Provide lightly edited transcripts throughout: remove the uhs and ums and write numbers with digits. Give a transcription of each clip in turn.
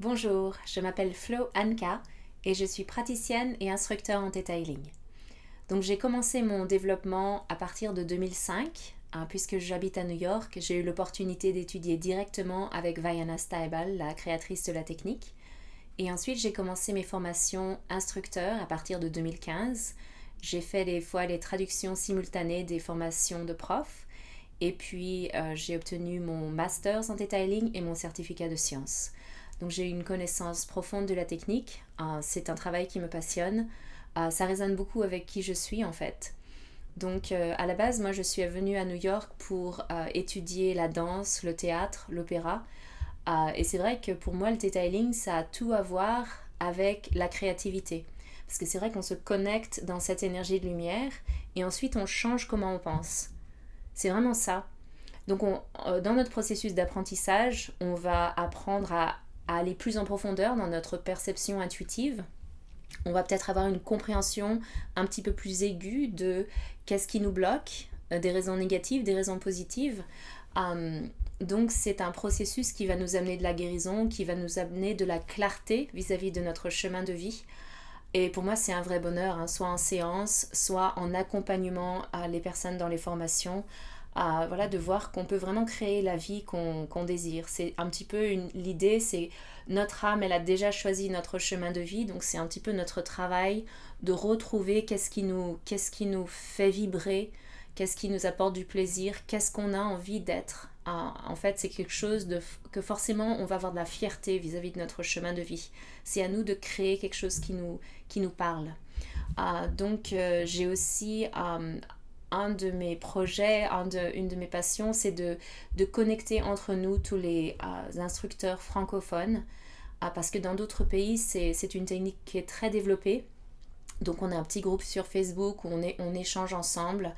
Bonjour, je m'appelle Flo Anka et je suis praticienne et instructeur en detailing. Donc j'ai commencé mon développement à partir de 2005, puisque j'habite à New York, j'ai eu l'opportunité d'étudier directement avec Vaiana Staibal, la créatrice de la technique. Et ensuite j'ai commencé mes formations instructeur à partir de 2015. J'ai fait des fois les traductions simultanées des formations de prof. Et puis j'ai obtenu mon master's en detailing et mon certificat de sciences. Donc j'ai une connaissance profonde de la technique. C'est un travail qui me passionne. Ça résonne beaucoup avec qui je suis en fait. Donc à la base, moi je suis venue à New York pour étudier la danse, le théâtre, l'opéra. Et c'est vrai que pour moi le detailing, ça a tout à voir avec la créativité. Parce que c'est vrai qu'on se connecte dans cette énergie de lumière et ensuite on change comment on pense. C'est vraiment ça. Donc dans notre processus d'apprentissage, on va apprendre à aller plus en profondeur dans notre perception intuitive. On va peut-être avoir une compréhension un petit peu plus aiguë de qu'est-ce qui nous bloque, des raisons négatives, des raisons positives. Donc c'est un processus qui va nous amener de la guérison, qui va nous amener de la clarté vis-à-vis de notre chemin de vie. Et pour moi, c'est un vrai bonheur, soit en séance, soit en accompagnement à les personnes dans les formations, voilà, de voir qu'on peut vraiment créer la vie qu'on désire. C'est un petit peu l'idée, c'est notre âme, elle a déjà choisi notre chemin de vie, donc c'est un petit peu notre travail de retrouver qu'est-ce qui nous fait vibrer, qu'est-ce qui nous apporte du plaisir, qu'est-ce qu'on a envie d'être. En fait, c'est quelque chose que forcément on va avoir de la fierté vis-à-vis de notre chemin de vie. C'est à nous de créer quelque chose qui nous parle. Donc j'ai aussi un de mes projets, une de mes passions, c'est de connecter entre nous tous les instructeurs francophones, parce que dans d'autres pays, c'est une technique qui est très développée. Donc on a un petit groupe sur Facebook où on échange ensemble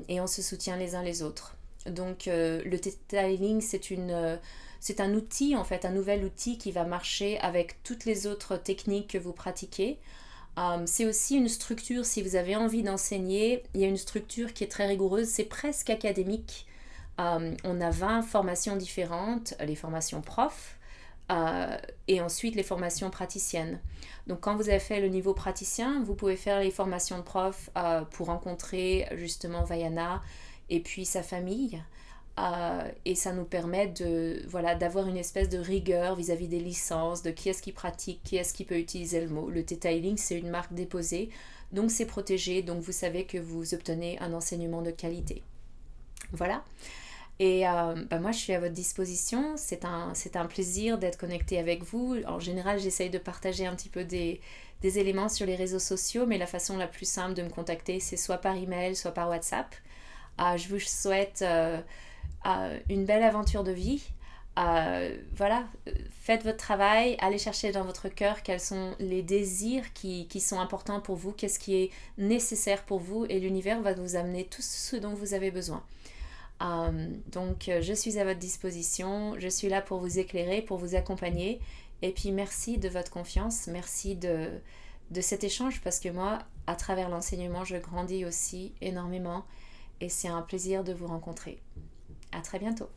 et on se soutient les uns les autres. Donc le detailing, c'est un outil, en fait, un nouvel outil qui va marcher avec toutes les autres techniques que vous pratiquez. C'est aussi une structure, si vous avez envie d'enseigner, il y a une structure qui est très rigoureuse, c'est presque académique. On a 20 formations différentes, les formations profs et ensuite les formations praticiennes. Donc quand vous avez fait le niveau praticien, vous pouvez faire les formations de prof pour rencontrer justement Vaiana et puis sa famille. Et ça nous permet voilà, d'avoir une espèce de rigueur vis-à-vis des licences, de qui est-ce qui pratique, qui est-ce qui peut utiliser le mot. Le detailing, c'est une marque déposée, donc c'est protégé, donc vous savez que vous obtenez un enseignement de qualité. Voilà. Et moi, je suis à votre disposition. C'est un plaisir d'être connectée avec vous. En général, j'essaye de partager un petit peu des éléments sur les réseaux sociaux, mais la façon la plus simple de me contacter, c'est soit par email, soit par WhatsApp. Je vous souhaite une belle aventure de vie. Voilà, faites votre travail, allez chercher dans votre cœur quels sont les désirs qui sont importants pour vous, qu'est-ce qui est nécessaire pour vous, et l'univers va vous amener tout ce dont vous avez besoin. Donc je suis à votre disposition, je suis là pour vous éclairer, pour vous accompagner, et puis merci de votre confiance, merci de cet échange, parce que moi, à travers l'enseignement, je grandis aussi énormément, et c'est un plaisir de vous rencontrer. À très bientôt.